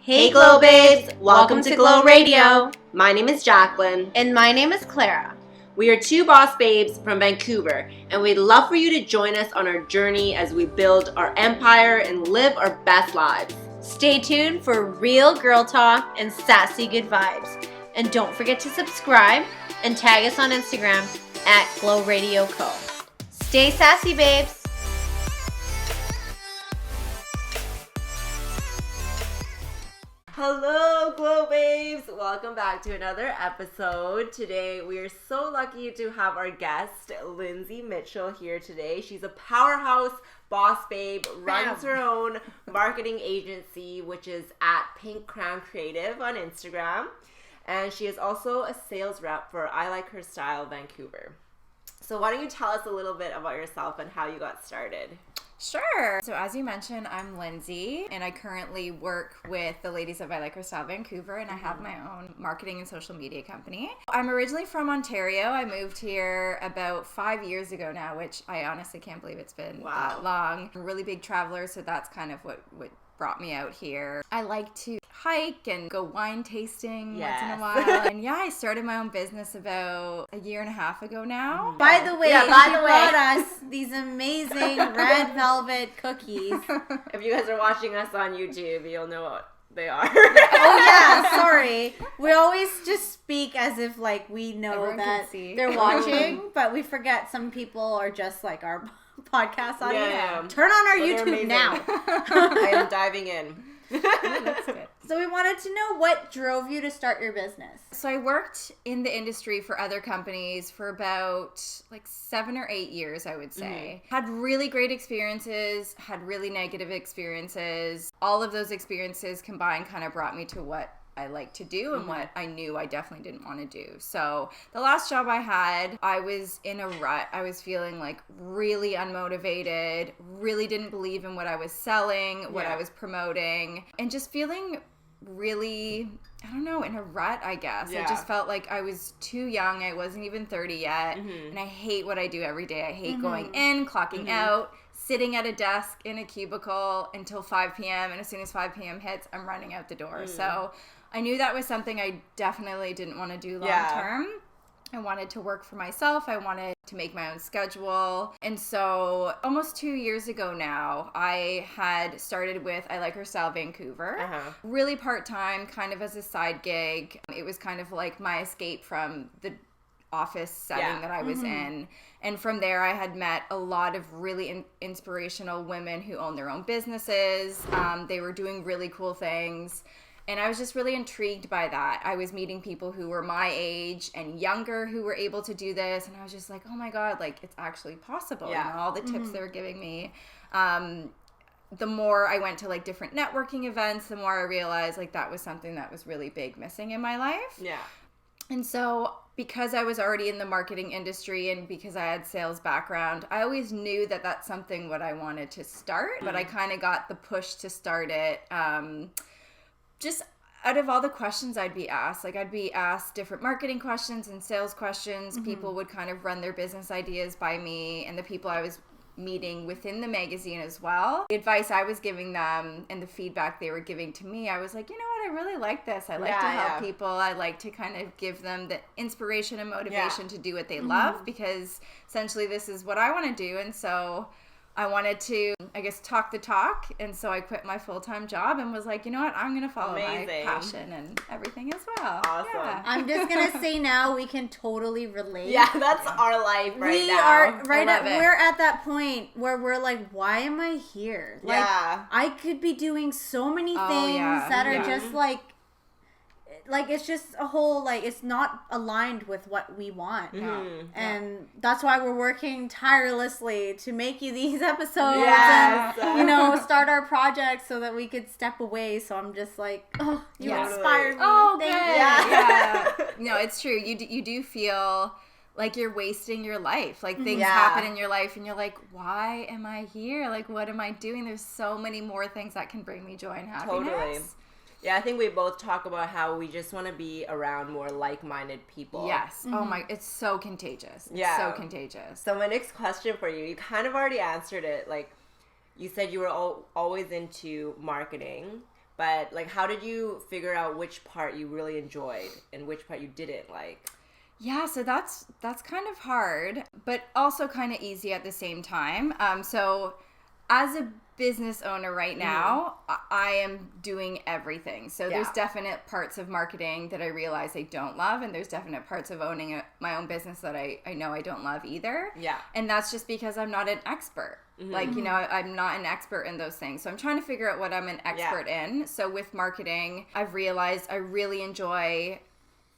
Hey Glow Babes! Welcome to Glow Radio. My name is Jacqueline. And my name is Clara. We are two boss babes from Vancouver, and we'd love for you to join us on our journey as we build our empire and live our best lives. Stay tuned for real girl talk and sassy good vibes. And don't forget to subscribe and tag us on Instagram at Glow Radio Co. Stay sassy, babes! Hello, Glow Babes! Welcome back to another episode. Today, we are so lucky to have our guest, Lindsay Mitchell, here today. She's a powerhouse boss babe, runs her own marketing agency, which is at Pink Crown Creative on Instagram. And she is also a sales rep for I Like Her Style Vancouver. So why don't you tell us a little bit about yourself and how you got started? Sure. So as you mentioned, I'm Lindsay, and I currently work with the ladies of I Like Her Style Vancouver, and I have my own marketing and social media company. I'm originally from Ontario. I moved here about 5 years ago now, which I honestly can't believe it's been that long. I'm a really big traveler, so that's kind of what brought me out here. I like to hike and go wine tasting once in a while. And yeah, I started my own business about a year and a half ago now. By the way, she brought us these amazing red velvet cookies. If you guys are watching us on YouTube, you'll know what they are. Oh yeah, sorry. We always just speak as if like we know Everyone that can see. they're watching, but we forget some people are just like our podcast audience. Yeah. Turn on our Well, YouTube now. I am diving in. That's good. So we wanted to know what drove you to start your business. So I worked in the industry for other companies for about like 7 or 8 years, I would say. Had really great experiences, had really negative experiences. All of those experiences combined kind of brought me to what I like to do and what I knew I definitely didn't want to do. So the last job I had, I was in a rut. I was feeling like really unmotivated, really didn't believe in what I was selling, what I was promoting, and just feeling really, I don't know, in a rut, I guess. I just felt like I was too young. I wasn't even 30 yet. And I hate what I do every day. I hate going in, clocking out, sitting at a desk in a cubicle until 5 p.m. And as soon as 5 p.m. hits, I'm running out the door. So I knew that was something I definitely didn't want to do long term. I wanted to work for myself. I wanted to make my own schedule. And so almost 2 years ago now, I had started with I Like Her Style Vancouver. Really part-time, kind of as a side gig. It was kind of like my escape from the office setting that I was in. And from there, I had met a lot of really inspirational women who own their own businesses. They were doing really cool things. And I was just really intrigued by that. I was meeting people who were my age and younger who were able to do this. And I was just like, oh my God, like it's actually possible. You know, all the tips they were giving me. The more I went to like different networking events, the more I realized like that was something that was really big missing in my life. Yeah. And so because I was already in the marketing industry and because I had sales background, I always knew that that's something what I wanted to start. But I kind of got the push to start it just out of all the questions I'd be asked. Like I'd be asked different marketing questions and sales questions. People would kind of run their business ideas by me, and the people I was meeting within the magazine as well. The advice I was giving them and the feedback they were giving to me, I was like, you know what, I really like this. I like to help people. I like to kind of give them the inspiration and motivation to do what they love, because essentially this is what I want to do. And so I wanted to, I guess, talk the talk, and so I quit my full-time job and was like, you know what, I'm going to follow my passion and everything as well. Awesome. Yeah. I'm just going to say now we can totally relate. Yeah, that's our life now. We're at that point where we're like, why am I here? Like, I could be doing so many things that are just like it's just a whole, like, it's not aligned with what we want. And that's why we're working tirelessly to make you these episodes and, you know, start our projects so that we could step away. So I'm just like, oh, you inspired me. Oh, Thank you. No, it's true. You do feel like you're wasting your life. Like things happen in your life and you're like, why am I here? Like, what am I doing? There's so many more things that can bring me joy and happiness. Totally. Yeah, I think we both talk about how we just want to be around more like-minded people. Yes. Oh my, it's so contagious. It's so contagious. So my next question for you kind of already answered it. Like, you said you were always into marketing, but but like, how did you figure out which part you really enjoyed and which part you didn't like? Yeah, so that's kind of hard, but also kind of easy at the same time. So as a business owner right now, I am doing everything. So there's definite parts of marketing that I realize I don't love, and there's definite parts of owning my own business that I know I don't love either. Yeah. And that's just because I'm not an expert. Like, you know, I'm not an expert in those things. So I'm trying to figure out what I'm an expert in. So with marketing, I've realized I really enjoy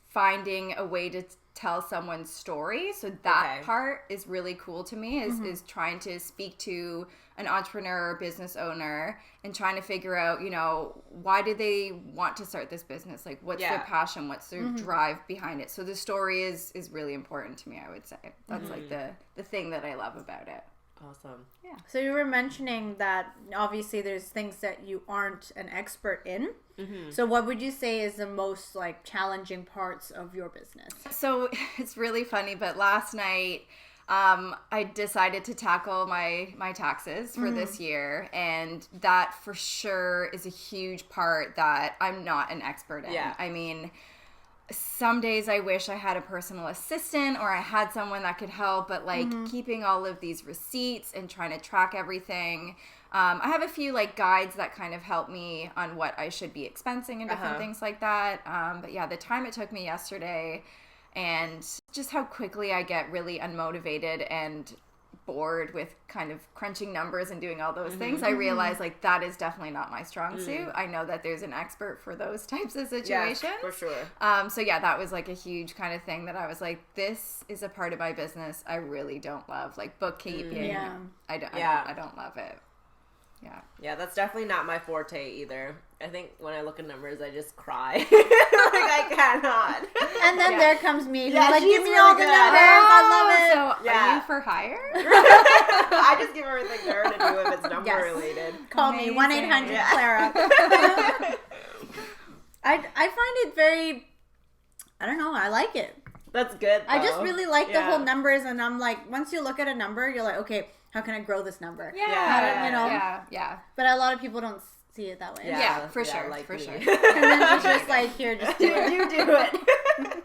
finding a way to tell someone's story. So that part is really cool to me, is trying to speak to an entrepreneur or business owner and trying to figure out, you know, why do they want to start this business? Like, what's their passion? What's their drive behind it? So the story is really important to me, I would say. That's like the thing that I love about it. Awesome. Yeah. So you were mentioning that obviously there's things that you aren't an expert in. So what would you say is the most like challenging parts of your business? So it's really funny, but last night I decided to tackle my taxes for this year, and that for sure is a huge part that I'm not an expert in. Yeah. I mean, some days I wish I had a personal assistant or I had someone that could help, but like keeping all of these receipts and trying to track everything. I have a few like guides that kind of help me on what I should be expensing and different things like that. But yeah, the time it took me yesterday and just how quickly I get really unmotivated and bored with kind of crunching numbers and doing all those things, I realize like that is definitely not my strong suit. I know that there's an expert for those types of situations. Yeah, for sure. So yeah, that was like a huge kind of thing that I was like, this is a part of my business I really don't love, like bookkeeping. I don't love it. Yeah, that's definitely not my forte either. I think when I look at numbers, I just cry. Like, I cannot. And then there comes me, who's like, give me all the numbers. I love it. So are you for hire? I just give everything to her to do if it's number related. Call me, 1-800-CLARA. I find it very, I don't know, I like it. That's good, though. I just really like the whole numbers, and I'm like, once you look at a number, you're like, okay, how can I grow this number? Yeah. But a lot of people don't see it that way. Yeah, for sure. Like for sure. And then it's just like, here, just do it. You do it.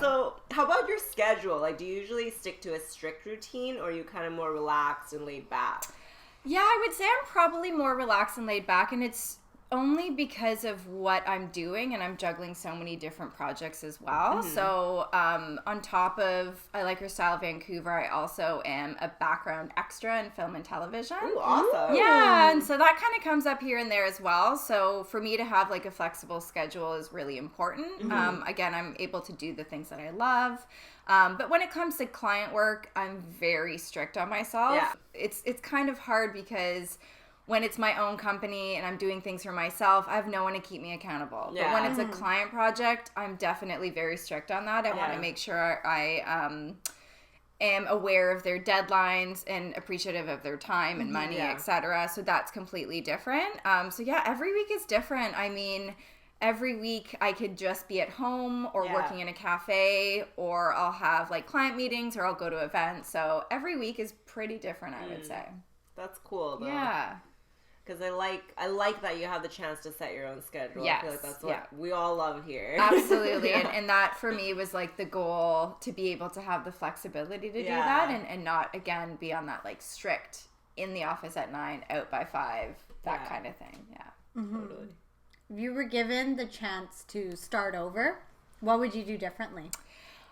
So, how about your schedule? Like, do you usually stick to a strict routine, or are you kind of more relaxed and laid back? Yeah, I would say I'm probably more relaxed and laid back, and it's only because of what I'm doing, and I'm juggling so many different projects as well. So on top of I Like Your Style Vancouver, I also am a background extra in film and television. Ooh, awesome. Yeah, and so that kind of comes up here and there as well. So for me to have like a flexible schedule is really important. Again, I'm able to do the things that I love. But when it comes to client work, I'm very strict on myself. Yeah. It's kind of hard because when it's my own company and I'm doing things for myself, I have no one to keep me accountable. Yeah. But when it's a client project, I'm definitely very strict on that. I want to make sure I am aware of their deadlines and appreciative of their time and money, etc. So that's completely different. So yeah, every week is different. I mean, every week I could just be at home or working in a cafe, or I'll have like client meetings, or I'll go to events. So every week is pretty different, I would say. That's cool, though. Yeah. Because I like that you have the chance to set your own schedule. Yes. I feel like that's what we all love here. Absolutely. And that for me was like the goal, to be able to have the flexibility to do that and not, again, be on that like strict in the office at 9, out by 5, that kind of thing. Yeah. Totally. If you were given the chance to start over, what would you do differently?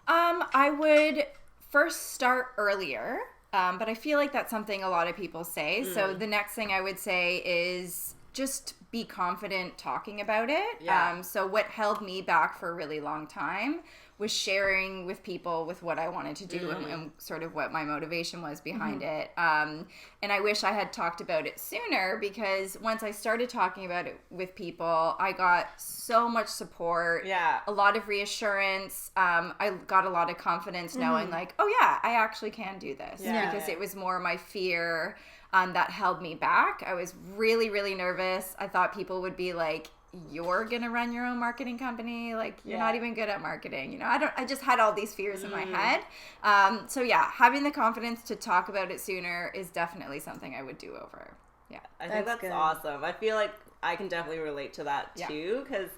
I would first start earlier. But I feel like that's something a lot of people say. So the next thing I would say is just be confident talking about it. Yeah. So what held me back for a really long time was sharing with people with what I wanted to do and sort of what my motivation was behind it. And I wish I had talked about it sooner, because once I started talking about it with people, I got so much support, a lot of reassurance. I got a lot of confidence knowing like, oh yeah, I actually can do this, because it was more my fear that held me back. I was really, really nervous. I thought people would be like, you're gonna run your own marketing company, like you're not even good at marketing, you know. I just had all these fears in my head. So yeah, having the confidence to talk about it sooner is definitely something I would do over. I think that's awesome. I feel like I can definitely relate to that too, because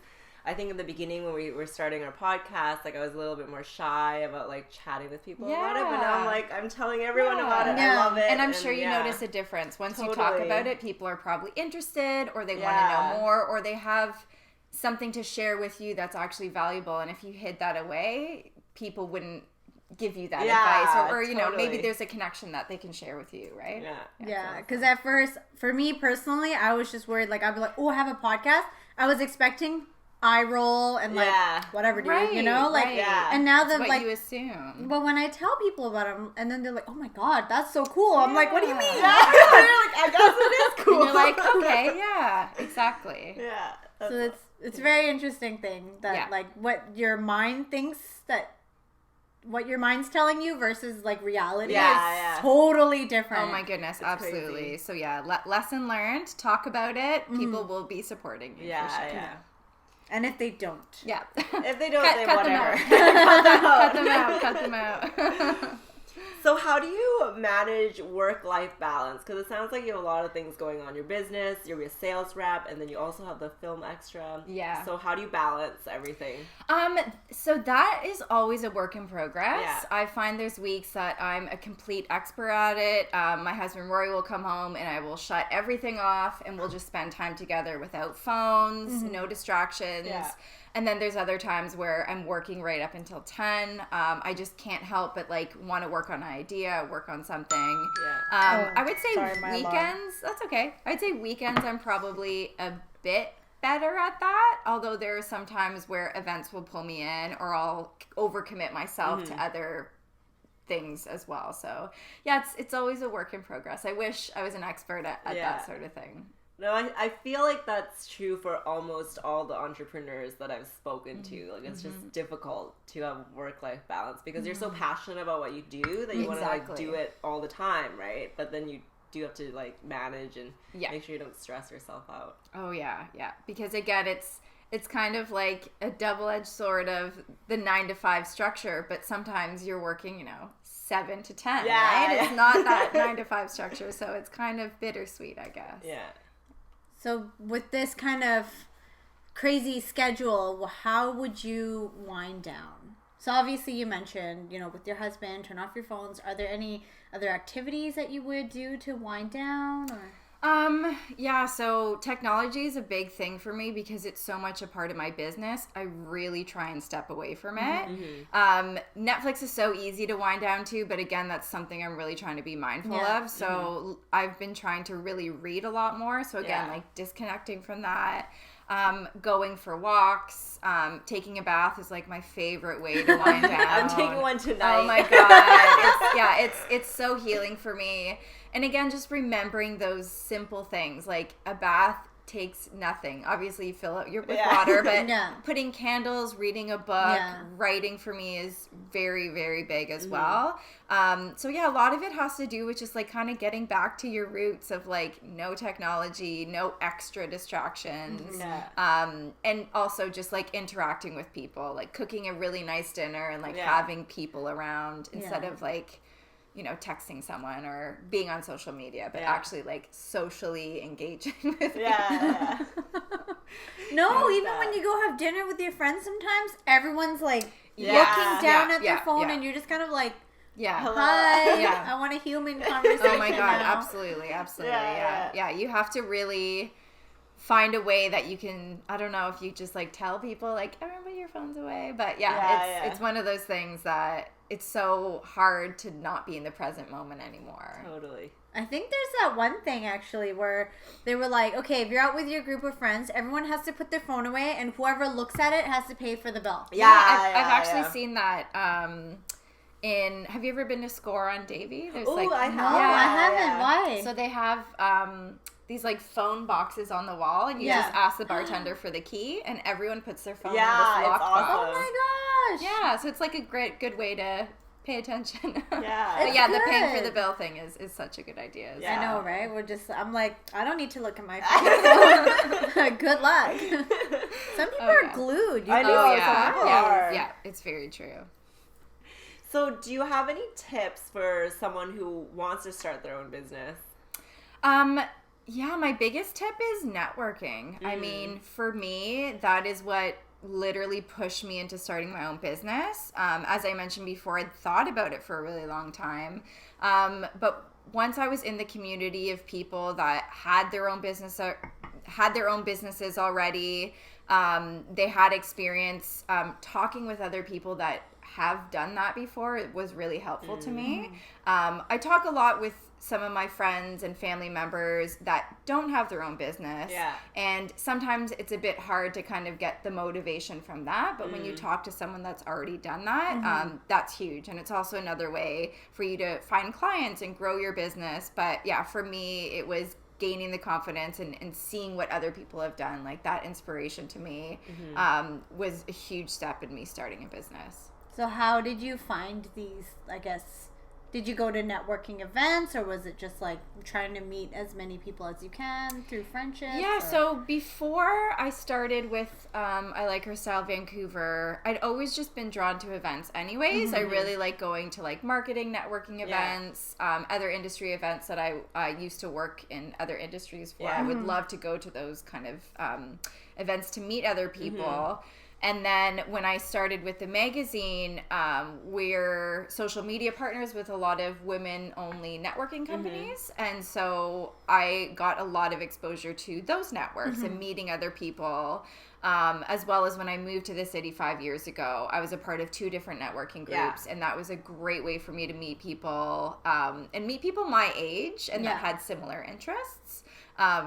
I think in the beginning when we were starting our podcast, like I was a little bit more shy about like chatting with people about it, but now I'm like, I'm telling everyone about it. I love it. And I'm sure you notice a difference. Once you talk about it, people are probably interested, or they want to know more, or they have something to share with you that's actually valuable. And if you hid that away, people wouldn't give you that advice, or you know, maybe there's a connection that they can share with you, right? Because at first, for me personally, I was just worried, like I'd be like, oh, I have a podcast. I was expecting eye roll and like whatever, dude, you know, like, and now that like you assume. But when I tell people about them, and then they're like, oh my god, that's so cool. I'm like, what do you mean? You're like, I guess it is cool. And you're like, okay, yeah, exactly. Yeah. So it's a very interesting thing that like what your mind thinks that. What your mind's telling you versus like reality is totally different. Oh my goodness, it's absolutely. Crazy. So lesson learned. Talk about it. People will be supporting you. For sure. And if they don't, if they don't, then cut whatever. Cut them out. So how do you manage work-life balance? Because it sounds like you have a lot of things going on. Your business, you're a sales rep, and then you also have the film extra. Yeah. So how do you balance everything? So that is always a work in progress. Yeah. I find there's weeks that I'm a complete expert at it. My husband Rory will come home and I will shut everything off and we'll just spend time together without phones, no distractions. Yeah. And then there's other times where I'm working right up until 10. I just can't help but like want to work on an idea, work on something. Yeah. I would say weekends, that's okay. I'd say weekends I'm probably a bit better at that. Although there are some times where events will pull me in or I'll overcommit myself to other things as well. So yeah, it's always a work in progress. I wish I was an expert at that sort of thing. No, I feel like that's true for almost all the entrepreneurs that I've spoken to. Like, it's just difficult to have work-life balance because you're so passionate about what you do that you want to, like, do it all the time, right? But then you do have to, like, manage and make sure you don't stress yourself out. Oh, yeah. Because, again, it's kind of like a double-edged sword of the 9-to-5 structure, but sometimes you're working, 7 to 10, right? It's not that 9-to-5 structure, so it's kind of bittersweet, I guess. Yeah. So with this kind of crazy schedule, how would you wind down? So obviously you mentioned, with your husband, turn off your phones. Are there any other activities that you would do to wind down? Or? So technology is a big thing for me because it's so much a part of my business. I really try and step away from it. Netflix is so easy to wind down to, but again, that's something I'm really trying to be mindful of. So I've been trying to really read a lot more. So again, like disconnecting from that. Going for walks, taking a bath is like my favorite way to wind down. I'm taking one tonight. Oh my god. It's so healing for me. And again, just remembering those simple things, like a bath takes nothing. Obviously, you fill it with water, but putting candles, reading a book, writing for me is very, very big as well. So a lot of it has to do with just like kind of getting back to your roots of like no technology, no extra distractions, and also just like interacting with people, like cooking a really nice dinner and like having people around instead of like, texting someone or being on social media, but actually like socially engaging with people. No, even when you go have dinner with your friends, sometimes everyone's like looking down at their phone and you're just kind of like, hello. Hi. I want a human conversation. Oh my god, absolutely. Yeah, you have to really find a way that you can, I don't know if you just like tell people like, everyone put your phones away, but it's one of those things that it's so hard to not be in the present moment anymore. Totally. I think there's that one thing actually where they were like, okay, if you're out with your group of friends, everyone has to put their phone away and whoever looks at it has to pay for the bill. I've actually seen that have you ever been to Score on Davie? Oh, I have. No, I haven't. Why? So they have these like phone boxes on the wall and you just ask the bartender for the key and everyone puts their phone in this lockbox. Awesome. Oh my gosh. Yeah, so it's like a good way to pay attention. Yeah. But the paying for the bill thing is such a good idea. Yeah. I know, right? I'm like, I don't need to look at my phone. Good luck. Some people are glued. I know. Yeah, it's very true. So do you have any tips for someone who wants to start their own business? Yeah, my biggest tip is networking. I mean, for me, that is what literally pushed me into starting my own business. As I mentioned before, I'd thought about it for a really long time. But once I was in the community of people that had their own businesses already, they had experience talking with other people that have done that before. It was really helpful to me. I talk a lot with some of my friends and family members that don't have their own business. Yeah. And sometimes it's a bit hard to kind of get the motivation from that. But when you talk to someone that's already done that, that's huge. And it's also another way for you to find clients and grow your business. But yeah, for me, it was gaining the confidence and seeing what other people have done. Like that inspiration to me was a huge step in me starting a business. So how did you find these, I guess, did you go to networking events, or was it just like trying to meet as many people as you can through friendships? Yeah, so before I started with I Like Her Style Vancouver, I'd always just been drawn to events anyways. I really like going to like marketing, networking events, other industry events that I used to work in other industries for. I would love to go to those kind of events to meet other people. And then when I started with the magazine, we're social media partners with a lot of women-only networking companies. And so I got a lot of exposure to those networks and meeting other people, as well as when I moved to the city 5 years ago. I was a part of 2 different networking groups, and that was a great way for me to meet people, and meet people my age and that had similar interests.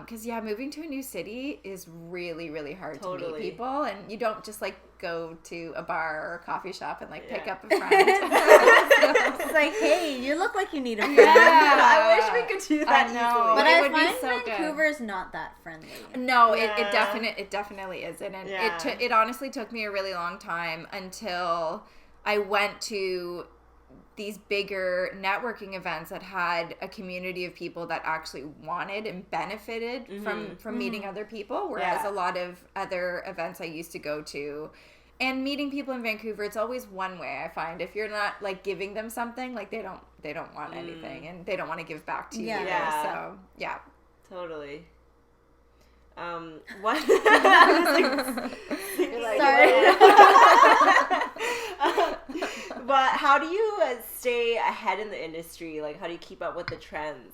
Because moving to a new city is really, really hard to meet people, and you don't just like go to a bar or a coffee shop and like pick up a friend. It's like, hey, you look like you need a friend. I wish we could do that easily. But I find Vancouver's not that friendly. No, it definitely isn't, and it honestly took me a really long time until I went to these bigger networking events that had a community of people that actually wanted and benefited from meeting other people, whereas a lot of other events I used to go to and meeting people in Vancouver, it's always one way. I find if you're not like giving them something, like they don't want anything, and they don't want to give back to you either. So totally. What? Sorry. But how do you stay ahead in the industry? Like, how do you keep up with the trends?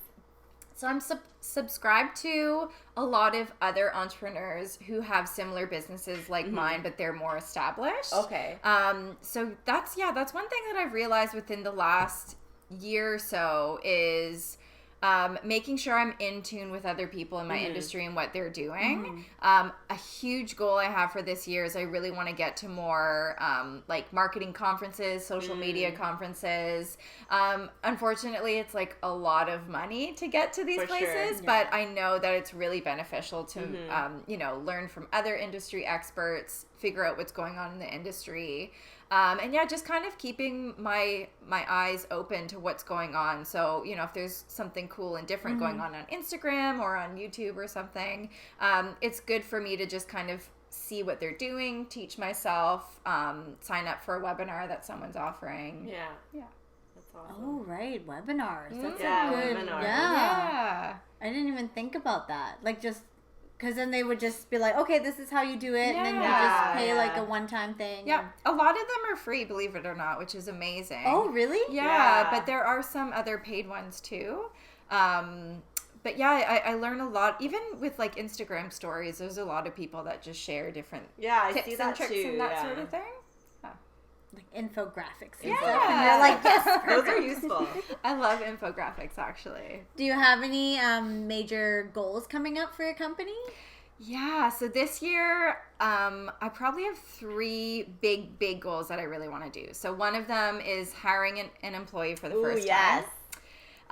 So I'm subscribed to a lot of other entrepreneurs who have similar businesses like mine, but they're more established. Okay. So that's one thing that I've realized within the last year or so is making sure I'm in tune with other people in my industry and what they're doing. A huge goal I have for this year is I really want to get to more like marketing conferences, social media conferences. Unfortunately, it's like a lot of money to get to these places, but I know that it's really beneficial to learn from other industry experts, figure out what's going on in the industry. And just kind of keeping my eyes open to what's going on. So, if there's something cool and different going on Instagram or on YouTube or something, it's good for me to just kind of see what they're doing, teach myself, sign up for a webinar that someone's offering. Yeah. That's awesome. Oh, right. Webinars. That's a good. Webinars. Yeah. I didn't even think about that. Like just... Because then they would just be like, okay, this is how you do it. And then you just pay like a one-time thing. Yeah. A lot of them are free, believe it or not, which is amazing. Oh, really? Yeah. But there are some other paid ones too. But I learn a lot. Even with like Instagram stories, there's a lot of people that just share different tips see that and tricks too, and that sort of thing. Like infographics and stuff. And you're like, yes, those are useful. I love infographics, actually. Do you have any major goals coming up for your company? Yeah, so this year, I probably have 3 big goals that I really want to do. So one of them is hiring an employee for the first time.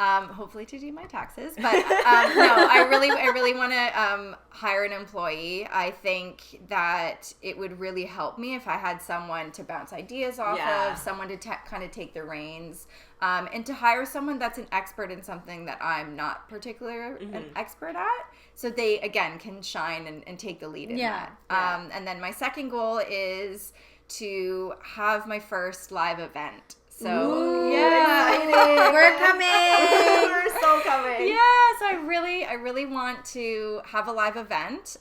Hopefully to do my taxes, but no, I really want to hire an employee. I think that it would really help me if I had someone to bounce ideas off of, someone to kind of take the reins, and to hire someone that's an expert in something that I'm not particularly an expert at, so they again can shine and take the lead in that. And then my second goal is to have my first live event. So, we're coming. We're so coming. Yeah, so I really want to have a live event.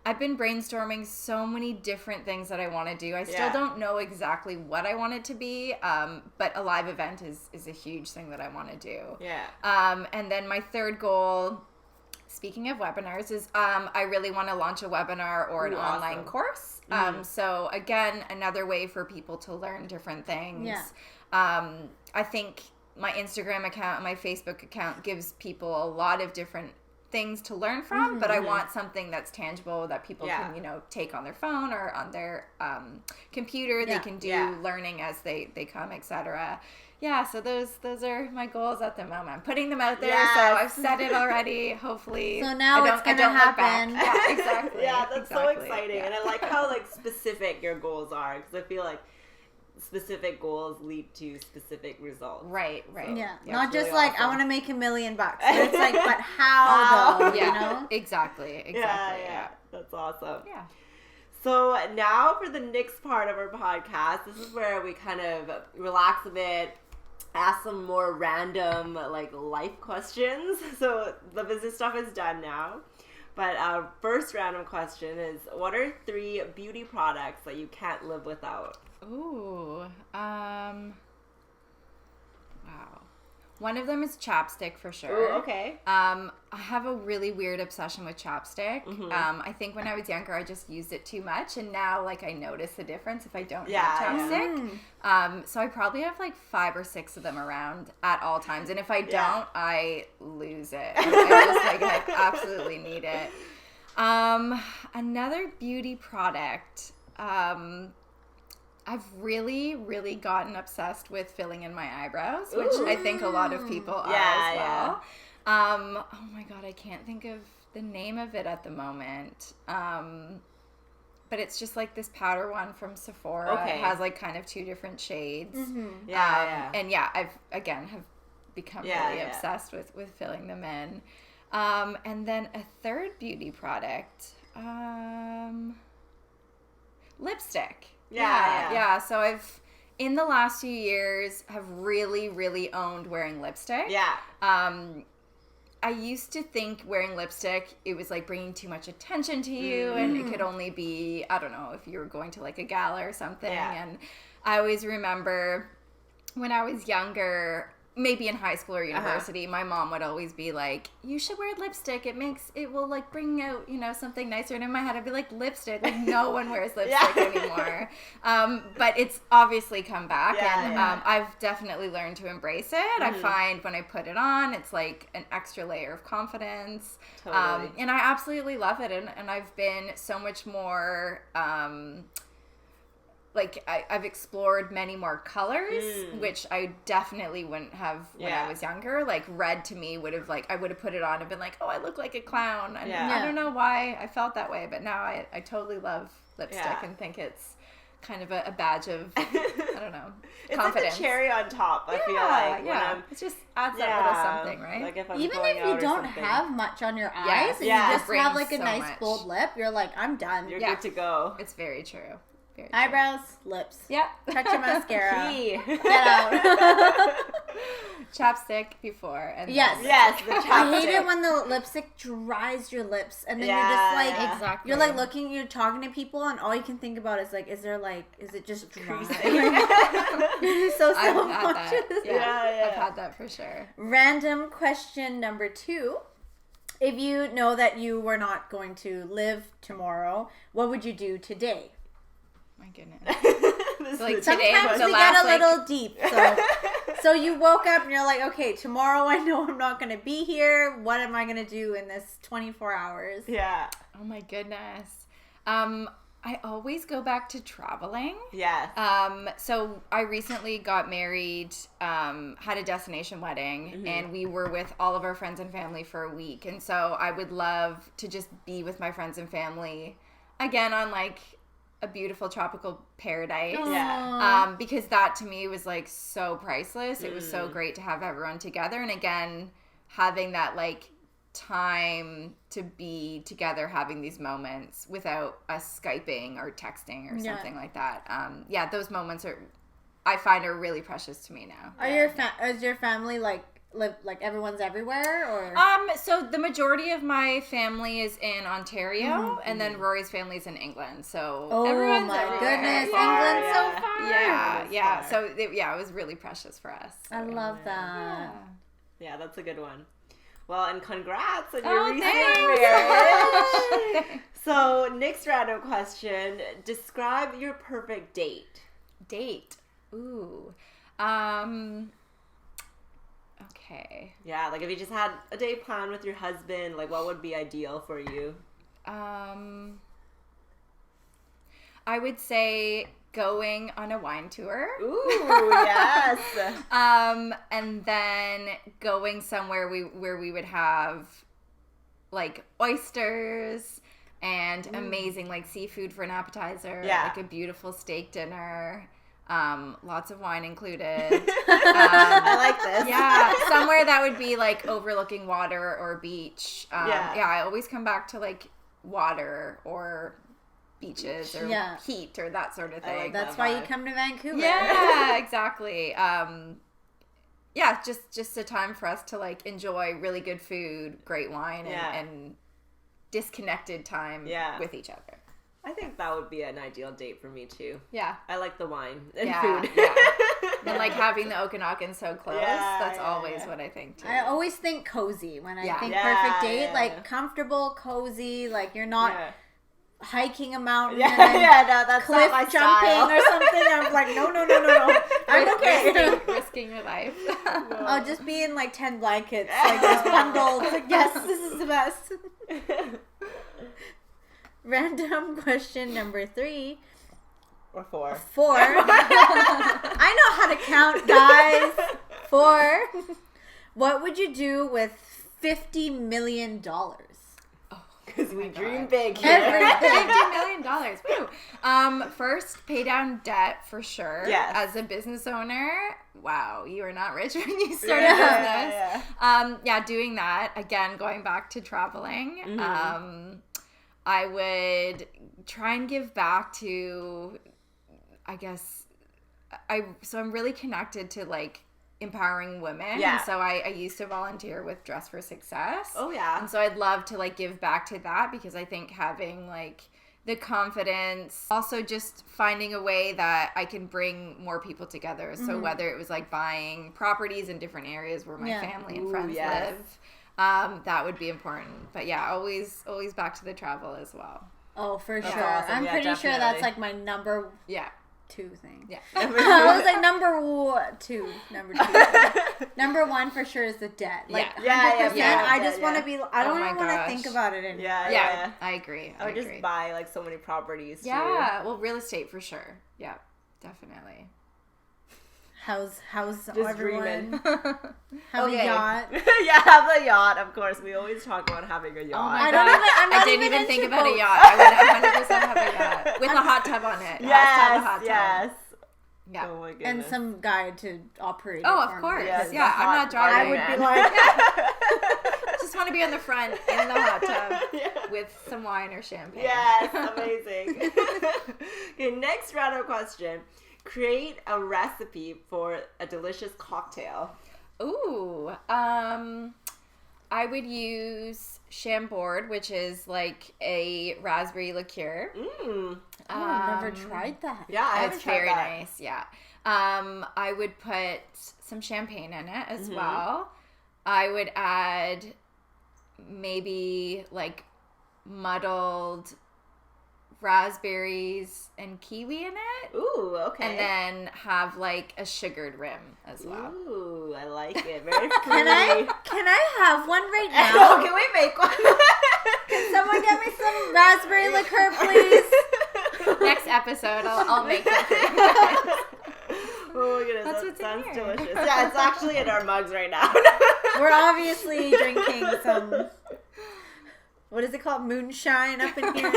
I've been brainstorming so many different things that I want to do. I still don't know exactly what I want it to be, but a live event is a huge thing that I want to do. Yeah. And then my third goal, speaking of webinars, is I really want to launch a webinar or an online course. So again, another way for people to learn different things. Yeah. I think my Instagram account and my Facebook account gives people a lot of different things to learn from, but I want something that's tangible that people can, take on their phone or on their computer. They can do learning as they come, etc. Yeah, so those are my goals at the moment. I'm putting them out there, so I've said it already. Hopefully, so now it's gonna happen. Yeah, exactly. Yeah, that's so exciting, and I like how specific your goals are, because I feel like specific goals lead to specific results. Right. Yeah, not just really awesome. I want to make $1 million, but it's but how though? Yeah, exactly. Yeah, that's awesome. Yeah. So now for the next part of our podcast, this is where we kind of relax a bit, ask some more random life questions. So the business stuff is done now. But our first random question is, what are 3 beauty products that you can't live without? Ooh, wow. One of them is chapstick for sure. Ooh, okay. I have a really weird obsession with chapstick. I think when I was younger, I just used it too much, and now I notice the difference if I don't have chapstick. So I probably have 5 or 6 of them around at all times, and if I don't, I lose it. I just I absolutely need it. Another beauty product. I've really, really gotten obsessed with filling in my eyebrows, which I think a lot of people are as well. Oh my God, I can't think of the name of it at the moment. But it's just this powder one from Sephora. It has kind of 2 different shades. And I've have become really obsessed with filling them in. And then a third beauty product, lipstick. Yeah. So I've, in the last few years, have really, really owned wearing lipstick. Yeah. I used to think wearing lipstick, it was bringing too much attention to you, and it could only be, I don't know, if you were going to a gala or something. And I always remember when I was younger, maybe in high school or university, my mom would always be like, you should wear lipstick. It will bring out, something nicer. And in my head, I'd be like, lipstick? No one wears lipstick anymore. But it's obviously come back. I've definitely learned to embrace it. I find when I put it on, it's an extra layer of confidence. Totally. And I absolutely love it. And I've been so much more... I've explored many more colors, which I definitely wouldn't have when I was younger. Red to me would have I would have put it on and been like, oh, I look like a clown. And I don't know why I felt that way, but now I totally love lipstick and think it's kind of a badge of, I don't know, confidence. It's the cherry on top, I feel like. It just adds that little something, right? Even if you don't have much on your eyes, and you just have a nice bold lip, you're I'm done. You're good to go. It's very true. Eyebrows, lips. Yep. Touch your mascara. Get out. Chapstick before. And yes, the chapstick. I hate it when the lipstick dries your lips, and then you're just exactly. You're looking, you're talking to people, and all you can think about is is it just dry? So self-conscious. I've had that for sure. Random question number 2. If you know that you were not going to live tomorrow, what would you do today? My goodness. Sometimes we get a little deep. So you woke up and you're like, okay, tomorrow I know I'm not going to be here. What am I going to do in this 24 hours? Yeah. Oh my goodness. I always go back to traveling. Yes. So I recently got married, had a destination wedding, and we were with all of our friends and family for a week. And so I would love to just be with my friends and family again on a beautiful tropical paradise. Because that to me was so priceless. It was so great to have everyone together, and again having that time to be together, having these moments without us Skyping or texting or something like that. Those moments I find are really precious to me now. Is your family live, like everyone's everywhere, or? So the majority of my family is in Ontario, and then Rory's family's in England. So everyone's everywhere. Goodness, yeah. England's so far. Yeah. So it was really precious for us. So. I love that. Yeah, that's a good one. Well, and congrats on your recent marriage. So, next random question. Describe your perfect date. Date. Ooh. Okay. Yeah, like if you just had a day planned with your husband, like what would be ideal for you? I would say going on a wine tour. Ooh, yes. And then going somewhere where we would have like oysters and amazing like seafood for an appetizer. Yeah. Like a beautiful steak dinner. Lots of wine included. I like this. Yeah, somewhere that would be like overlooking water or beach. I always come back to like water or beaches or heat or that sort of thing. Like that's why you come to Vancouver. Yeah, exactly. Just a time for us to like enjoy really good food, great wine, and disconnected time with each other. I think that would be an ideal date for me too. Yeah. I like the wine and food. Yeah. And like having the Okanagan so close, that's always what I think too. I always think cozy when I think perfect date, like comfortable, cozy, like you're not hiking a mountain and then that's cliff not my jumping style. or something. I'm like, no. I'm okay. Risking your life. I'll just be in like 10 blankets, like just bundled. Like, yes, this is the best. Random question number 3. Or 4. 4. I know how to count, guys. 4. What would you do with $50 million? Because we dream big here. $50 million. Woo. First, pay down debt for sure. Yes. As a business owner, wow, you are not rich when you start a business. Doing that. Again, going back to traveling. Mm-hmm. I would try and give back to, I guess, so I'm really connected to like empowering women. Yeah. And so I used to volunteer with Dress for Success. Oh yeah. And so I'd love to like give back to that because I think having like the confidence, also just finding a way that I can bring more people together. So whether it was like buying properties in different areas where my family and friends live. That would be important. But yeah, always back to the travel as well. Oh, for sure. Awesome. I'm pretty definitely. sure that's like my number 2 thing. Yeah. I was like number 2. Number 1 for sure is the debt. Like 100%. I just want to be, I don't even want to think about it anymore. Yeah. I agree. I would just buy like so many properties too. Yeah. Well, real estate for sure. Yeah, definitely. How's just everyone? Have a yacht. Have a yacht. Of course, we always talk about having a yacht. Oh my God. I didn't even think about a yacht. I would 100% have a yacht with a hot tub on it. Yes. Yeah. Oh my goodness. And some guy to operate. Oh, of course. Yeah, I'm not driving. I would be like, just want to be on the front in the hot tub with some wine or champagne. Yes, amazing. Okay, next random question. Create a recipe for a delicious cocktail. Ooh, I would use Chambord, which is like a raspberry liqueur. I've never tried that. Yeah, I haven't it's tried very that. nice. Yeah. I would put some champagne in it as well. I would add maybe like muddled raspberries and kiwi in it. Ooh, okay. And then have like a sugared rim as well. Ooh, I like it. Very Can I have one right now? Can we make one? Can someone get me some raspberry liqueur, please? Next episode, I'll make that. Oh my goodness, That's that sounds here. delicious. Yeah, it's actually in our mugs right now. We're obviously drinking some, what is it called? Moonshine up in here.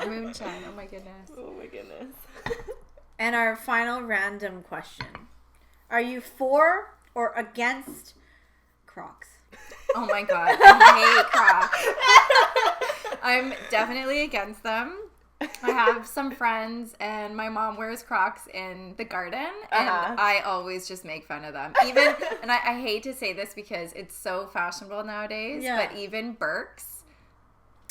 Moonshine, oh my goodness. Oh my goodness. And our final random question. Are you for or against Crocs? Oh my God, I hate Crocs. I'm definitely against them. I have some friends, and my mom wears Crocs in the garden, and I always just make fun of them. Even, and I hate to say this because it's so fashionable nowadays, but even Birks.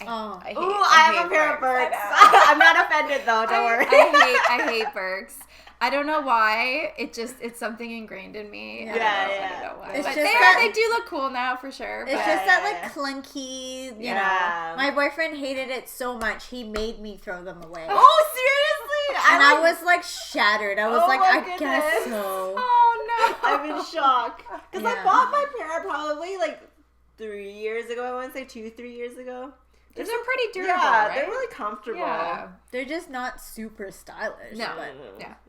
I have a pair of Birks. I'm not offended though. Don't worry. I hate Birks. I don't know why. It's something ingrained in me. Yeah. I don't know why. It's but just they do look cool now for sure. It's just that like clunky, you know. My boyfriend hated it so much he made me throw them away. Oh, seriously? And I was like shattered. I was like, I guess so. Oh no. I'm in shock. Because I bought my pair probably like 3 years ago. I want to say 2-3 years ago. They're pretty durable, right? They're really comfortable. Yeah. They're just not super stylish. No.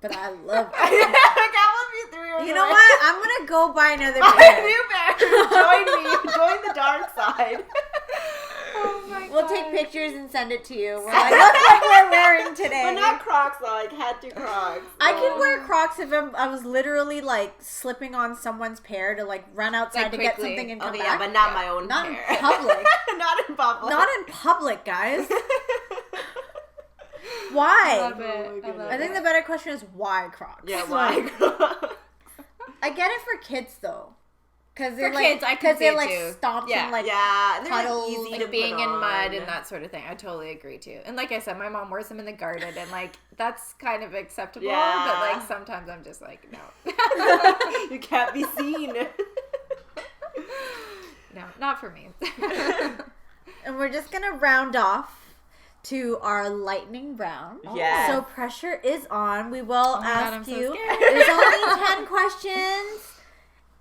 But I love them. I would be 3 years You know what? I'm going to go buy another pair. A new pair. Join me. Join the dark side. Oh my God. We'll take pictures and send it to you. We're like, look what we're wearing today. But not Crocs though. Like had to Crocs. I can wear Crocs if I was literally like slipping on someone's pair to like run outside like to get something and come back. Yeah, but not my own not pair. In public. Not in public. Not in public, guys. Why? I love it. I think the better question is why Crocs? Yeah, why Crocs? I get it for kids though. Because For kids, I can see they're it like too. stomped and like and they're puddles, easy like to being put in on. mud and that sort of thing. I totally agree too. And like I said, my mom wears them in the garden, and like that's kind of acceptable. Yeah. But like sometimes I'm just like, no, You can't be seen. no, not for me. And we're just gonna round off to our lightning round. Yes. So pressure is on. We will ask I'm so you. scared. There's only 10 questions.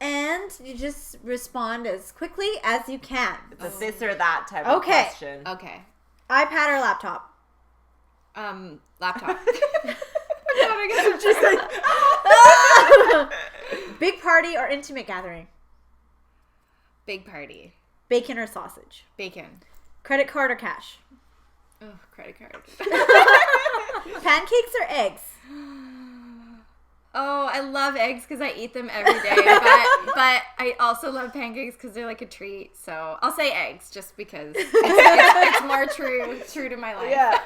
And you just respond as quickly as you can. It's a this or that type of question. Okay. iPad or laptop? Laptop. Just like, Big party or intimate gathering? Big party. Bacon or sausage? Bacon. Credit card or cash? Oh, credit card. Pancakes or eggs? Oh, I love eggs because I eat them every day, but I also love pancakes because they're like a treat. So I'll say eggs just because it's more true to my life. Yeah.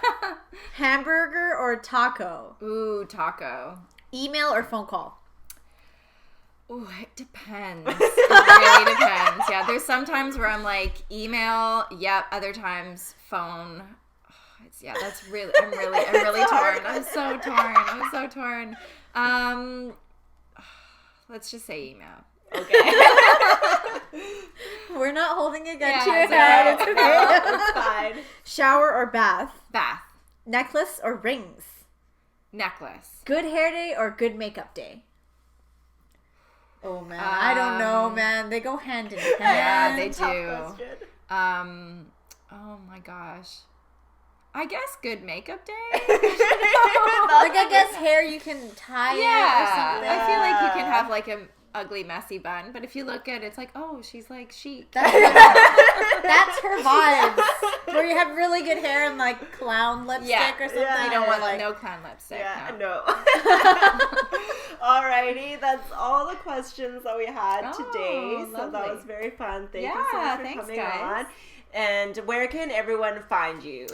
Hamburger or taco? Ooh, taco. Email or phone call? Ooh, it depends. It really depends. Yeah, there's sometimes where I'm like email, yep. Other times phone. Oh, that's really. I'm really torn. I'm so torn. Let's just say email. Okay. We're not holding a gun Yeah, to your it's head. okay. It's okay. It's fine. Shower or bath? Bath. Necklace or rings? Necklace. Good hair day or good makeup day? Oh man, I don't know, man. They go hand in hand. Yeah, they Tough do. question. Oh my gosh. I guess good makeup day. Like I guess hair you can tie it or something. I feel like you can have like an ugly messy bun, but if you look good, it's like, oh, she's like chic. That's her vibes. Where you have really good hair and like clown lipstick or something. Yeah. You don't want like, no clown lipstick. Yeah, no. Alrighty, that's all the questions that we had today. So that lovely. was very fun. Thank you so much for coming on. And where can everyone find you?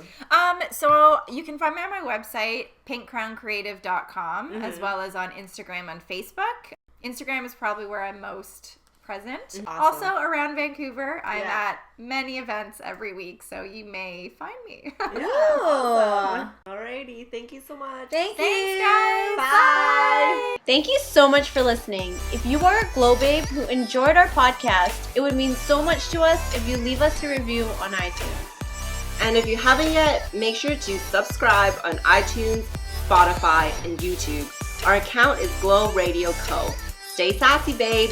So you can find me on my website, pinkcrowncreative.com, as well as on Instagram and Facebook. Instagram is probably where I'm most present. Awesome. Also around Vancouver, I'm at many events every week, so you may find me. Awesome. Alrighty, thank you so much. Thanks, guys. Bye. Thank you so much for listening. If you are a glow babe who enjoyed our podcast, it would mean so much to us if you leave us a review on iTunes. And if you haven't yet, make sure to subscribe on iTunes, Spotify, and YouTube. Our account is Glow Radio Co. Stay sassy, babe.